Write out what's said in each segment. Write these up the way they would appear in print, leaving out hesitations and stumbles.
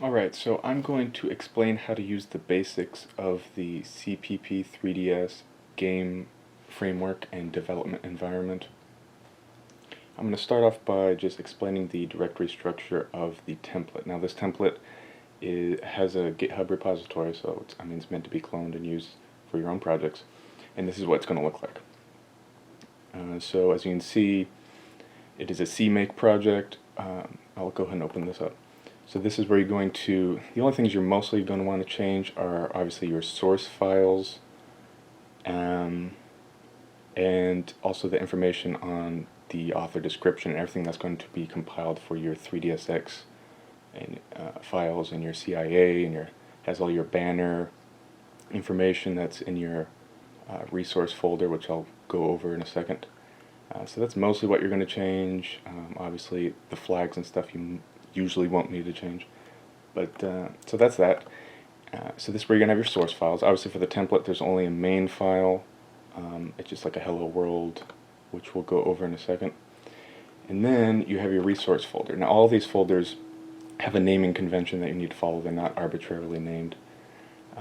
Alright, so I'm going to explain how to use the basics of the cpp3ds game framework and development environment. I'm going to start off by just explaining the directory structure of the template. Now this template has a GitHub repository, so it's meant to be cloned and used for your own projects. And this is what it's going to look like. So as you can see, it is a CMake project. I'll go ahead and open this up. So this is where you're going to, the only things you're mostly going to want to change are obviously your source files and also the information on the author description and everything that's going to be compiled for your 3DSX and files and your CIA and has all your banner information that's in your resource folder, which I'll go over in a second. So that's mostly what you're going to change. Obviously the flags and stuff you usually won't need to change, but so that's that. So this is where you're gonna have your source files. Obviously for the template there's only a main file. It's just like a hello world, which we'll go over in a second. And then you have your resource folder. Now all these folders have a naming convention that you need to follow. They're not arbitrarily named.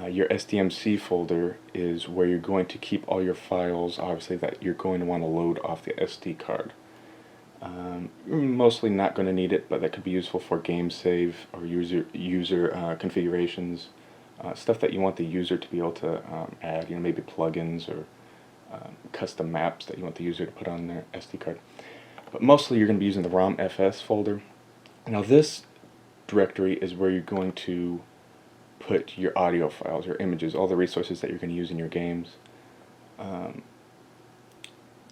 Your SDMC folder is where you're going to keep all your files, obviously, that you're going to want to load off the SD card. Mostly not going to need it, but that could be useful for game save or user configurations, stuff that you want the user to be able to add, maybe plugins or custom maps that you want the user to put on their SD card. But mostly you're going to be using the ROM-FS folder. Now this directory is where you're going to put your audio files, your images, all the resources that you're going to use in your games.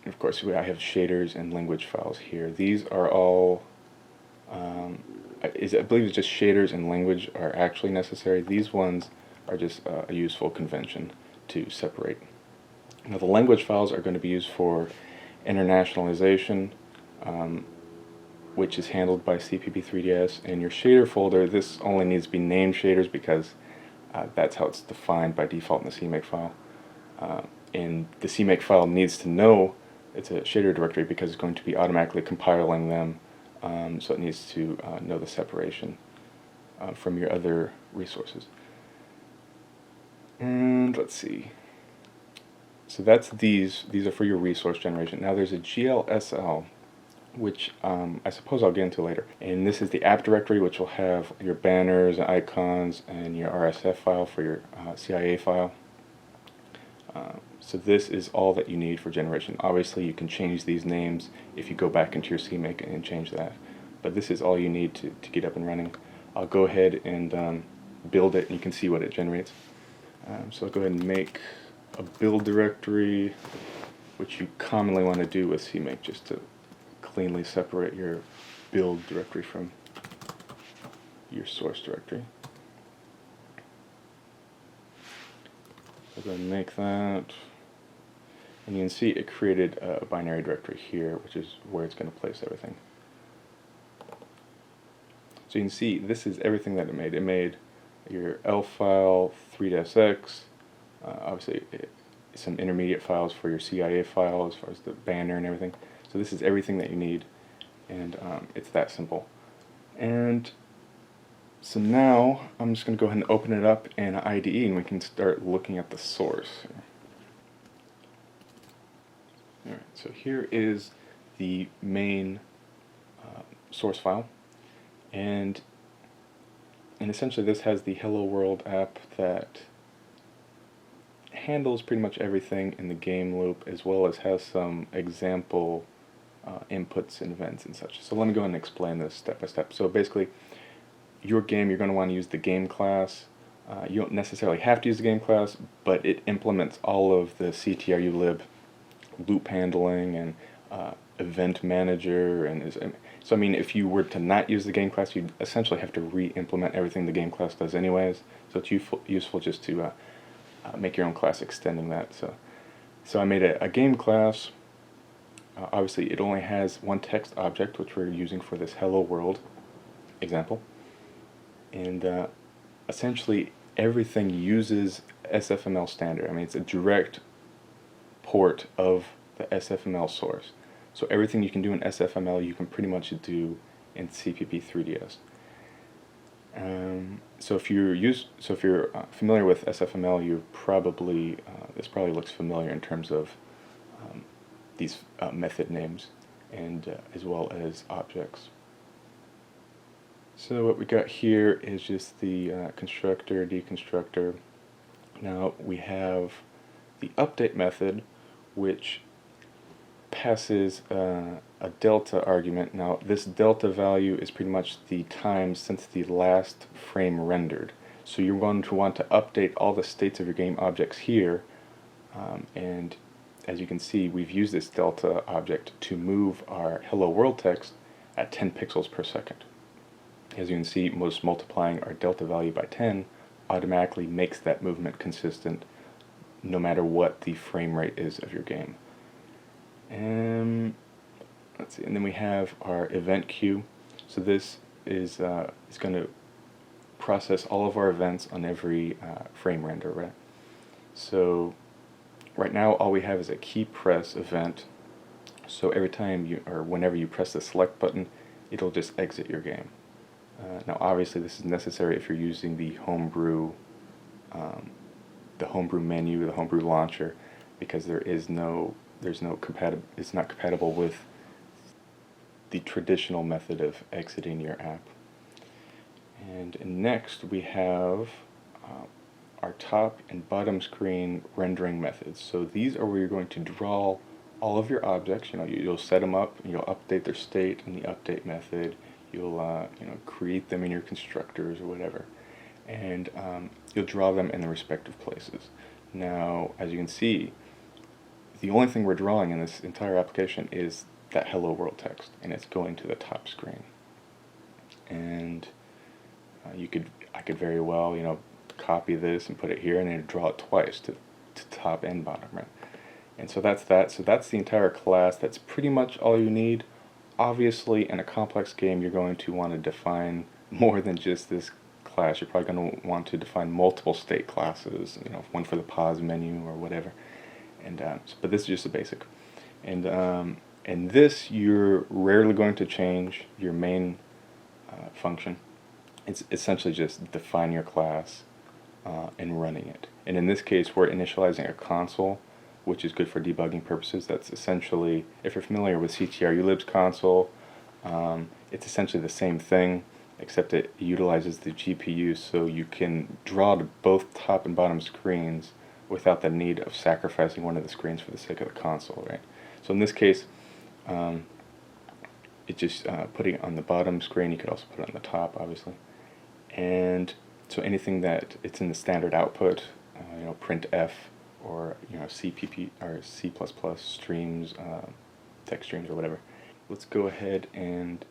Of course, I have shaders and language files here. These are all, I believe it's just shaders and language are actually necessary. These ones are just a useful convention to separate. Now the language files are going to be used for internationalization, which is handled by cpp3ds. And your shader folder, this only needs to be named shaders because that's how it's defined by default in the CMake file. And the CMake file needs to know it's a shader directory because it's going to be automatically compiling them, so it needs to know the separation from your other resources. And let's see. So that's these are for your resource generation. Now there's a GLSL, which I suppose I'll get into later. And this is the app directory, which will have your banners, icons, and your RSF file for your CIA file. So this is all that you need for generation. Obviously you can change these names if you go back into your CMake and change that. But this is all you need to get up and running. I'll go ahead and build it and you can see what it generates. So I'll go ahead and make a build directory, which you commonly want to do with CMake just to cleanly separate your build directory from your source directory. I'll go ahead and make that. And you can see it created a binary directory here, which is where it's going to place everything. So you can see this is everything that it made. It made your ELF file, 3DSX, obviously some intermediate files for your CIA file as far as the banner and everything. So this is everything that you need, and it's that simple. And so now I'm just going to go ahead and open it up in IDE and we can start looking at the source. Alright, so here is the main source file, and essentially this has the Hello World app that handles pretty much everything in the game loop, as well as has some example inputs and events and such. So let me go ahead and explain this step by step. So basically, your game, you're going to want to use the game class. You don't necessarily have to use the game class, but it implements all of the ctrulib loop handling and event manager, and so I mean, if you were to not use the game class, you'd essentially have to re-implement everything the game class does anyways. So it's useful just to make your own class extending that. So I made a game class. Obviously, it only has one text object, which we're using for this hello world example, and essentially everything uses SFML standard. I mean, it's a direct port of the SFML source. So everything you can do in SFML, you can pretty much do in cpp3ds. So if you're familiar with SFML, you probably this probably looks familiar in terms of these method names and as well as objects. So what we got here is just the constructor, deconstructor. Now we have the update method, which passes a delta argument. Now this delta value is pretty much the time since the last frame rendered. So you're going to want to update all the states of your game objects here, and as you can see, we've used this delta object to move our hello world text at 10 pixels per second. As you can see, most multiplying our delta value by 10 automatically makes that movement consistent no matter what the frame rate is of your game. Let's see, and then we have our event queue. So this is going to process all of our events on every frame render, right? So right now all we have is a key press event. So every time or whenever you press the select button, it'll just exit your game. Now obviously this is necessary if you're using the homebrew menu, the homebrew launcher, because it's not compatible with the traditional method of exiting your app. And next we have our top and bottom screen rendering methods. So these are where you're going to draw all of your objects. You'll set them up, and you'll update their state in the update method. You'll create them in your constructors or whatever, and you'll draw them in the respective places. Now, as you can see, the only thing we're drawing in this entire application is that hello world text, and it's going to the top screen. And I could very well, copy this and put it here, and then draw it twice to top and bottom, right? And so that's that. So that's the entire class. That's pretty much all you need. Obviously, in a complex game, you're going to want to define more than just this class. You're probably going to want to define multiple state classes, one for the pause menu or whatever. And but this is just a basic. And this, you're rarely going to change your main function. It's essentially just define your class and running it. And in this case, we're initializing a console, which is good for debugging purposes. That's essentially, if you're familiar with CTRUlib's console, it's essentially the same thing, except it utilizes the GPU, so you can draw to both top and bottom screens without the need of sacrificing one of the screens for the sake of the console, right? So in this case, it's just putting it on the bottom screen. You could also put it on the top, obviously. And so anything that it's in the standard output, printf, or CPP or C++ streams, text streams or whatever. Let's go ahead and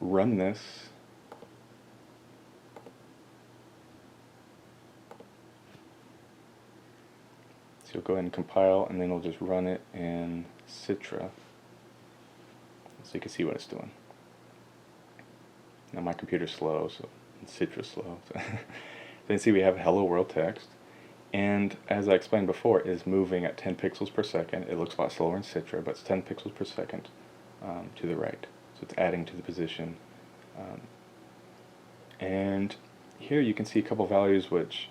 run this. So you'll go ahead and compile, and then we'll just run it in Citra, so you can see what it's doing. Now my computer's slow, so Citra's slow. So you can see we have hello world text. And as I explained before, it is moving at 10 pixels per second. It looks a lot slower in Citra, but it's 10 pixels per second to the right. So it's adding to the position. And here you can see a couple values which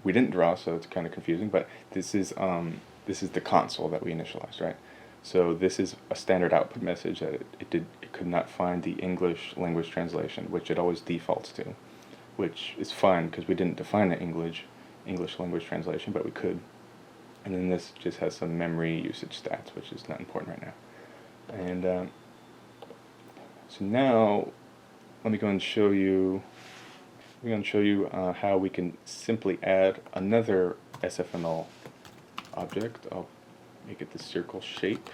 we didn't draw, so it's kind of confusing. But this is the console that we initialized, right? So this is a standard output message that it could not find the English language translation, which it always defaults to, which is fine because we didn't define the English language translation, but we could. And then this just has some memory usage stats, which is not important right now. And so now let me go and show you. I'm going to show you how we can simply add another SFML object. I'll make it the circle shape.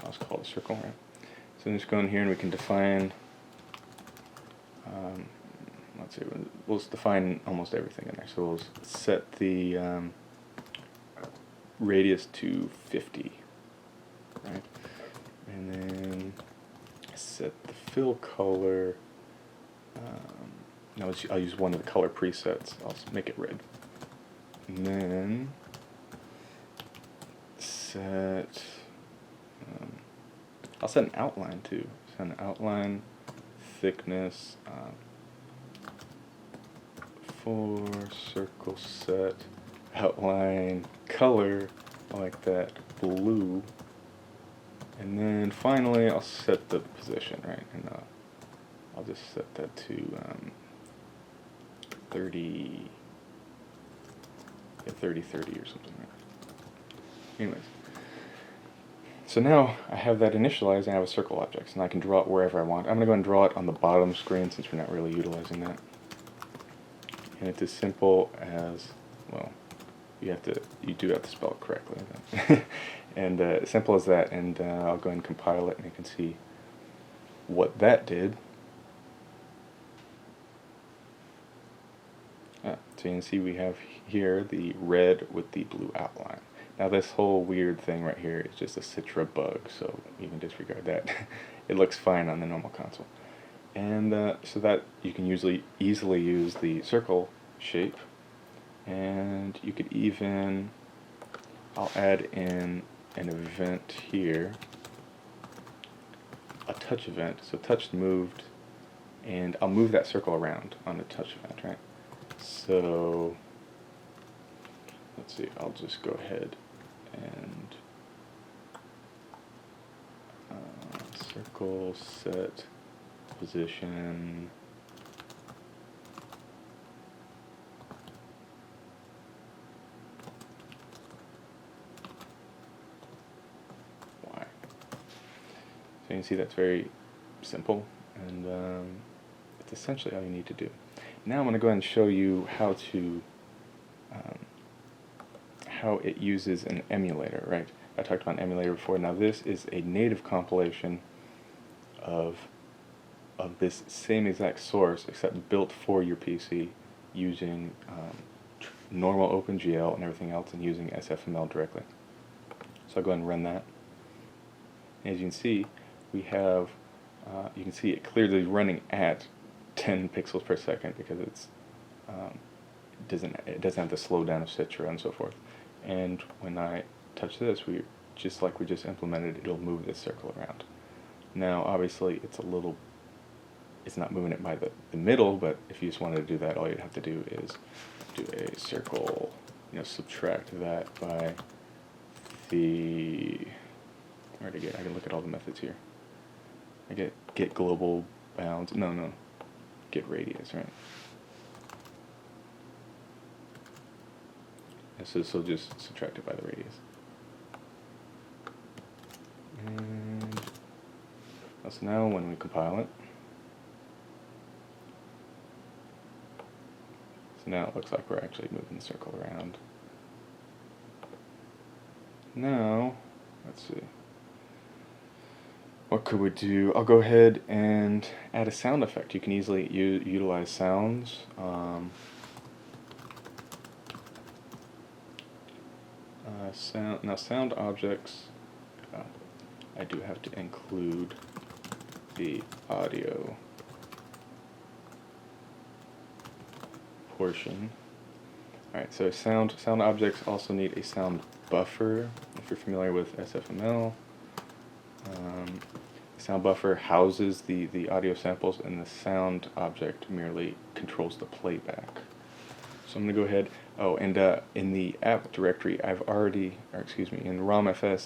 I'll just call it a circle, right? So let's go in here and we can define. Let's see. We'll just define almost everything in there. So we'll set the radius to 50, right? And then set the fill color. Now I'll use one of the color presets. I'll make it red. And then set. I'll set an outline too. Set an outline thickness, for circle set, outline, color, I like that, blue, and then finally I'll set the position, right, and I'll just set that to 30, yeah, 30, 30 or something, right? Anyways, so now I have that initialized and I have a circle object, and I can draw it wherever I want. I'm going to go and draw it on the bottom screen since we're not really utilizing that. And it's as simple as, well, you do have to spell it correctly. And as simple as that, and I'll go ahead and compile it, and you can see what that did. So you can see we have here the red with the blue outline. Now this whole weird thing right here is just a Citra bug, so you can disregard that. It looks fine on the normal console. And so that you can easily use the circle shape, and you could even, I'll add in an event here, a touch event. So touch moved, and I'll move that circle around on the touch event, right? So let's see, I'll just go ahead and circle set position Y. So you can see that's very simple, and it's essentially all you need to do. Now I'm going to go ahead and show you how to how it uses an emulator, right? I talked about an emulator before. Now this is a native compilation of this same exact source, except built for your PC using normal OpenGL and everything else, and using SFML directly. So I'll go ahead and run that. And as you can see, we have, you can see it clearly running at 10 pixels per second because it's it doesn't have the slowdown of Citra and so forth. And when I touch this, just like we just implemented, it'll move this circle around. Now obviously it's not moving it by the middle, but if you just wanted to do that, all you'd have to do is do a circle, subtract that by the, I can look at all the methods here. I get global bounds, no, get radius, right? So just subtract it by the radius. And so now when we compile it, so now it looks like we're actually moving the circle around. Now, let's see. What could we do? I'll go ahead and add a sound effect. You can easily utilize sounds. Sound objects, I do have to include the audio portion. Alright, so sound objects also need a sound buffer, if you're familiar with SFML. The sound buffer houses the audio samples, and the sound object merely controls the playback. So I'm going to go ahead, and in the app directory, in ROMFS,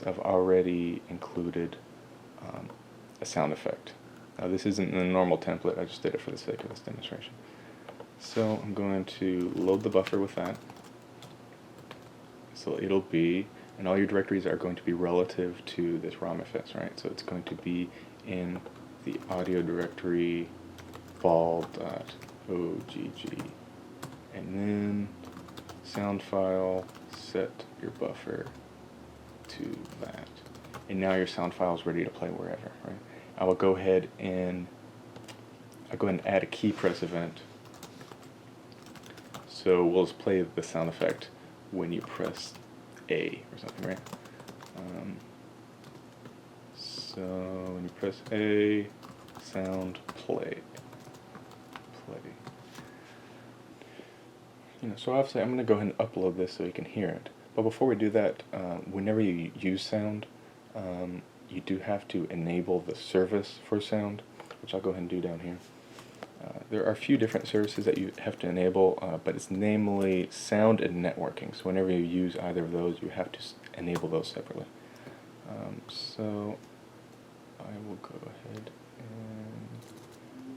I've already included a sound effect. Now this isn't in the normal template, I just did it for the sake of this demonstration. So I'm going to load the buffer with that. So it'll be, and all your directories are going to be relative to this ROMFS, right? So it's going to be in the audio directory ball.ogg, and then sound file, set your buffer to that. And now your sound file is ready to play wherever, right? I will go ahead and add a key press event. So we'll just play the sound effect when you press A or something, right? So when you press A, sound play. So obviously I'm going to go ahead and upload this so you can hear it. But before we do that, whenever you use sound, you do have to enable the service for sound. which I'll go ahead and do down here. There are a few different services that you have to enable, but it's namely sound and networking. So whenever you use either of those, you have to enable those separately. So I will go ahead and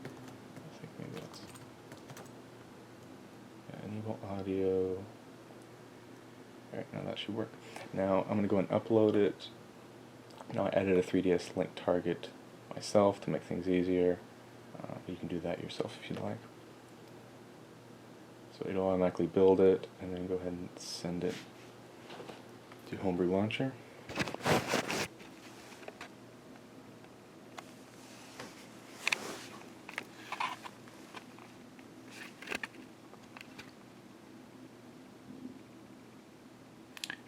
I think maybe that's enable audio. Alright, now that should work. Now I'm going to go and upload it. Now I added a 3ds link target myself to make things easier. You can do that yourself if you'd like. So it'll automatically build it and then go ahead and send it to Homebrew Launcher.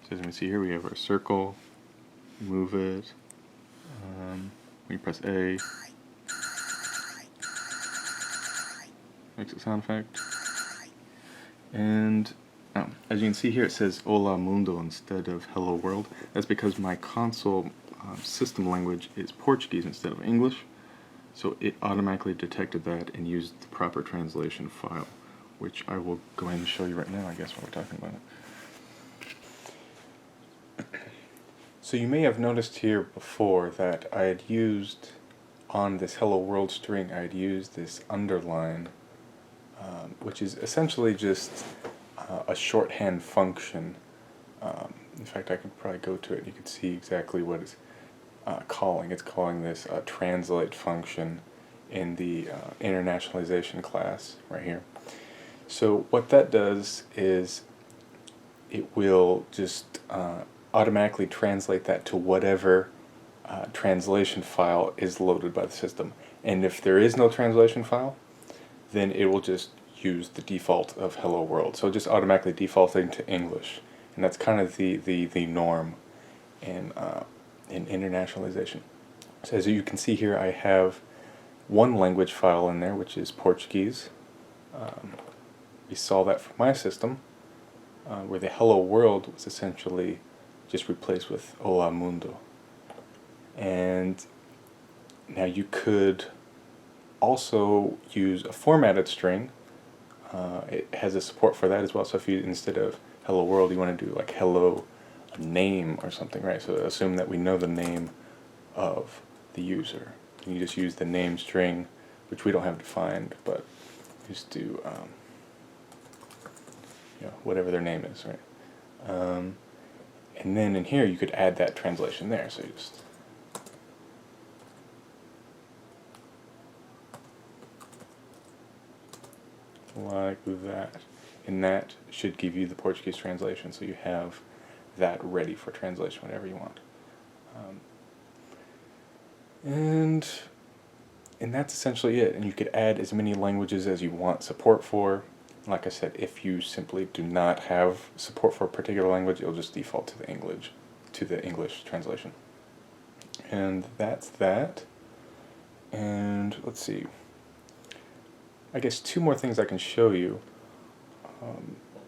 So as you can see here, we have our circle. Move it. When you press A, makes a sound effect. And as you can see here, it says Hola Mundo instead of Hello World. That's because my console system language is Portuguese instead of English. So it automatically detected that and used the proper translation file, which I will go ahead and show you right now, I guess, while we're talking about it. So you may have noticed here before that I had used, on this Hello World string, I had used this underline, which is essentially just a shorthand function. In fact, I could probably go to it and you can see exactly what it's calling. It's calling this translate function in the internationalization class right here. So what that does is it will just automatically translate that to whatever translation file is loaded by the system. And if there is no translation file, then it will just use the default of Hello World. So just automatically defaulting to English. And that's kind of the norm in internationalization. So as you can see here, I have one language file in there, which is Portuguese. We saw that for my system, where the Hello World was essentially just replaced with Hola Mundo. And now you could also use a formatted string. It has a support for that as well. So if you, instead of Hello World, you want to do like Hello Name or something, right? So assume that we know the name of the user. And you just use the name string, which we don't have defined, but just do whatever their name is, right? And then in here you could add that translation there. So you just like that, and that should give you the Portuguese translation, so you have that ready for translation whenever you want. And that's essentially it. And you could add as many languages as you want support for. Like I said, if you simply do not have support for a particular language, it'll just default to the English translation. And that's that. And let's see. I guess two more things I can show you.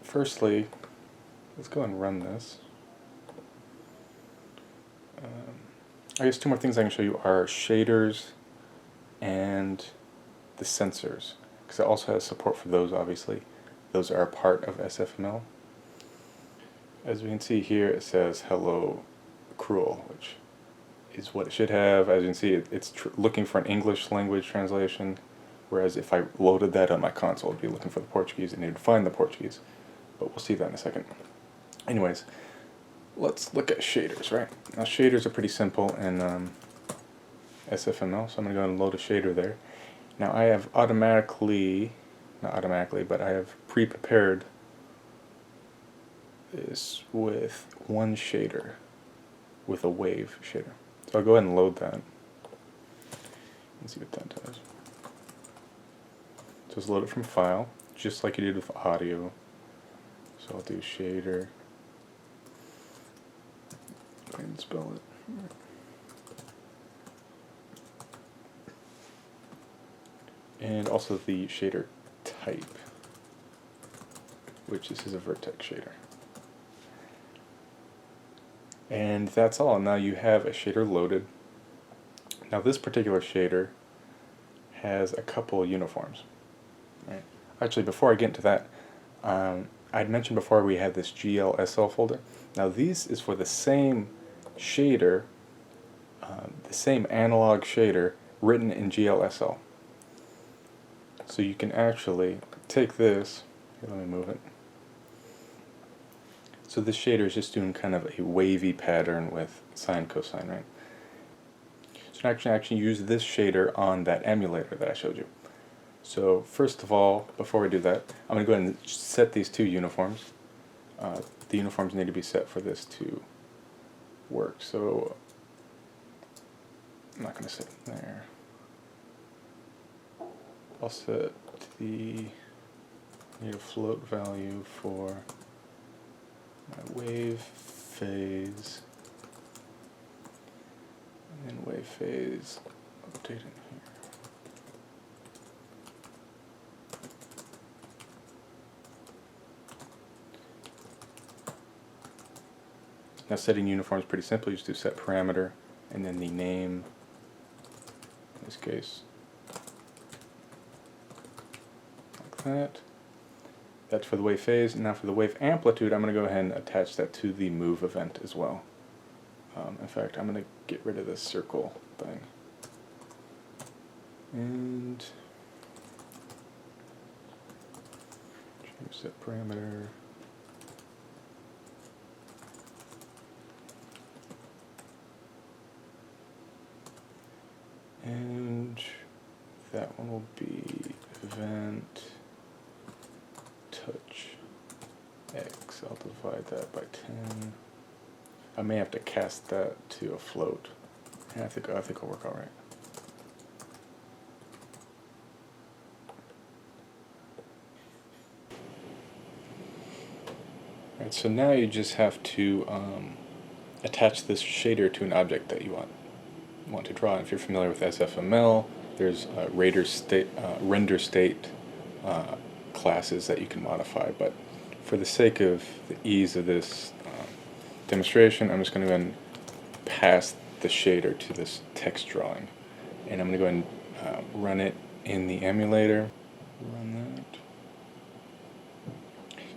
Firstly, let's go and run this. I guess two more things I can show you are shaders and the sensors, because it also has support for those, obviously. Those are a part of SFML. As we can see here, it says Hello Cruel, which is what it should have. As you can see, it's looking for an English language translation, whereas if I loaded that on my console, it'd be looking for the Portuguese, and it would find the Portuguese. But we'll see that in a second. Anyways, let's look at shaders, right? Now shaders are pretty simple in SFML, so I'm going to go and load a shader there. Now I have not automatically, but I have pre-prepared this with one shader, with a wave shader. So I'll go ahead and load that and see what that does. So it's load it from file, just like you did with audio. So I'll do shader and spell it. And also the shader type, which this is a vertex shader. And that's all. Now you have a shader loaded. Now this particular shader has a couple uniforms. Right. Actually, before I get into that, I'd mentioned before we had this GLSL folder. Now this is for the same shader, the same analog shader written in GLSL. So you can actually take this, here, let me move it. So this shader is just doing kind of a wavy pattern with sine cosine, right? So I can actually use this shader on that emulator that I showed you. So first of all, before we do that, I'm going to go ahead and set these two uniforms. The uniforms need to be set for this to work. So I'm not going to set it there. I'll set the need a float value for my wave phase, and then wave phase update in here. Now setting uniform is pretty simple. You just do set parameter and then the name, in this case, like that. That's for the wave phase. Now for the wave amplitude, I'm going to go ahead and attach that to the move event as well. In fact, I'm going to get rid of this circle thing. And change that parameter. And that one will be event touch x. I'll divide that by 10. I may have to cast that to a float. Yeah, I think it'll work all right. Alright, so now you just have to attach this shader to an object that you want to draw. If you're familiar with SFML, there's render state classes that you can modify, but for the sake of the ease of this demonstration, I'm just going to go ahead and pass the shader to this text drawing, and I'm going to go ahead and run it in the emulator. Run that.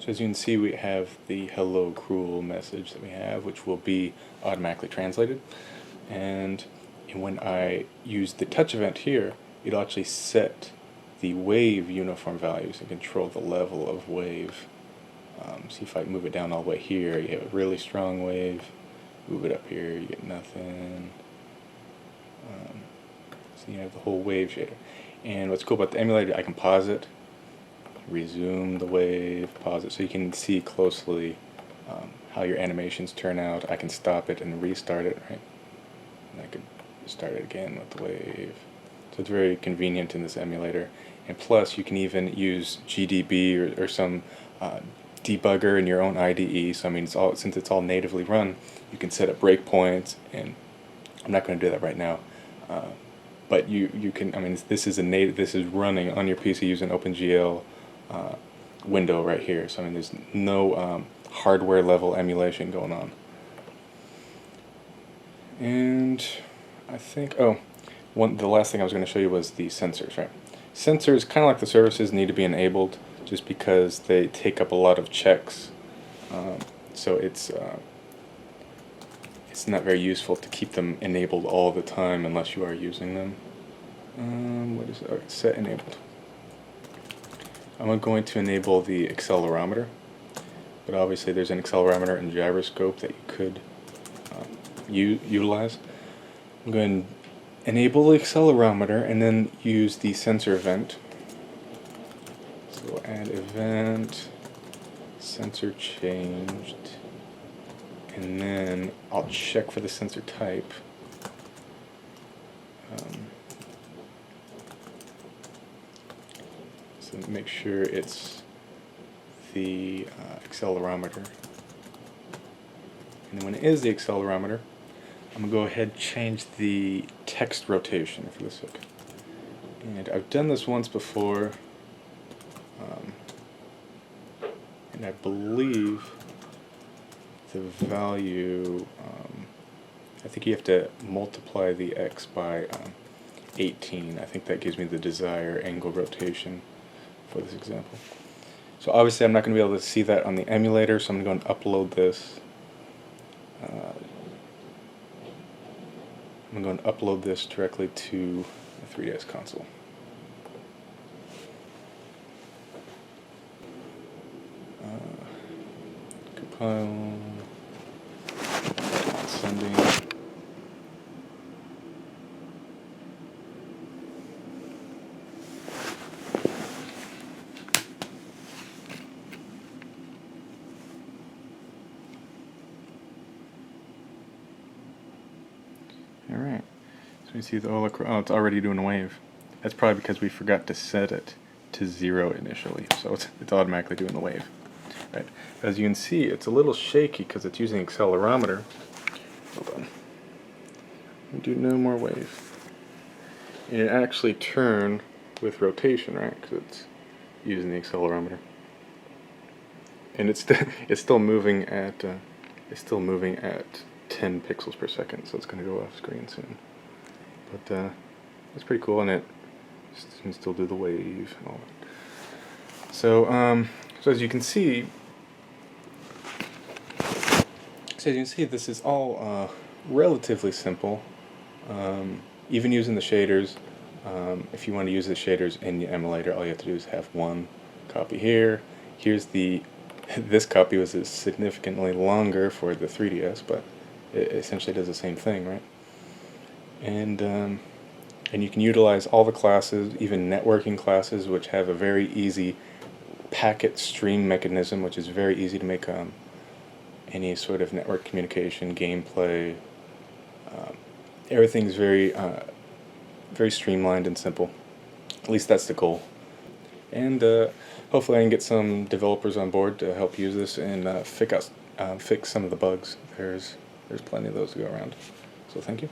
So as you can see, we have the hello cruel message that we have, which will be automatically translated, and when I use the touch event here, it'll actually set the wave uniform values and control the level of wave. See, if I move it down all the way here, you have a really strong wave. Move it up here, you get nothing. So you have the whole wave shader. And what's cool about the emulator, I can pause it, resume the wave, pause it, so you can see closely how your animations turn out. I can stop it and restart it, right? And I can start it again with the wave. So it's very convenient in this emulator. And plus, you can even use GDB or some debugger in your own IDE. So I mean, since it's all natively run, you can set up breakpoints. And I'm not going to do that right now. But you can. I mean, this is running on your PC using OpenGL window right here. So I mean, there's no hardware level emulation going on. And I think, the last thing I was going to show you was the sensors, right? Sensors, kind of like the services, need to be enabled just because they take up a lot of checks. So it's not very useful to keep them enabled all the time unless you are using them. What is it? Okay, set enabled. I'm going to enable the accelerometer, but obviously there's an accelerometer and gyroscope that you could utilize. I'm going to enable the accelerometer and then use the sensor event. So we'll add event, sensor changed, and then I'll check for the sensor type. So make sure it's the accelerometer. And then when it is the accelerometer, I'm going to go ahead and change the text rotation for this hook. And I've done this once before, and I believe the value, I think you have to multiply the x by 18. I think that gives me the desired angle rotation for this example. So obviously I'm not going to be able to see that on the emulator, so I'm going to go and upload this. I'm going to upload this directly to the 3ds console. Compile, sending. Alright, so you see oh, it's already doing a wave. That's probably because we forgot to set it to 0 initially, so it's automatically doing the wave. Right. As you can see, it's a little shaky because it's using accelerometer. Hold on. We do no more wave. And it actually turn with rotation, right? Because it's using the accelerometer. And it's still moving at 10 pixels per second, so it's going to go off screen soon. But it's pretty cool, and it can still do the wave and all that. So as you can see, this is all relatively simple. Even using the shaders, if you want to use the shaders in the emulator, all you have to do is have one copy here. Here's this copy was significantly longer for the 3DS, but it essentially does the same thing, right? And you can utilize all the classes, even networking classes, which have a very easy packet stream mechanism, which is very easy to make any sort of network communication, gameplay. Everything's very streamlined and simple. At least that's the goal. And hopefully I can get some developers on board to help use this and fix some of the bugs. There's plenty of those to go around. So thank you.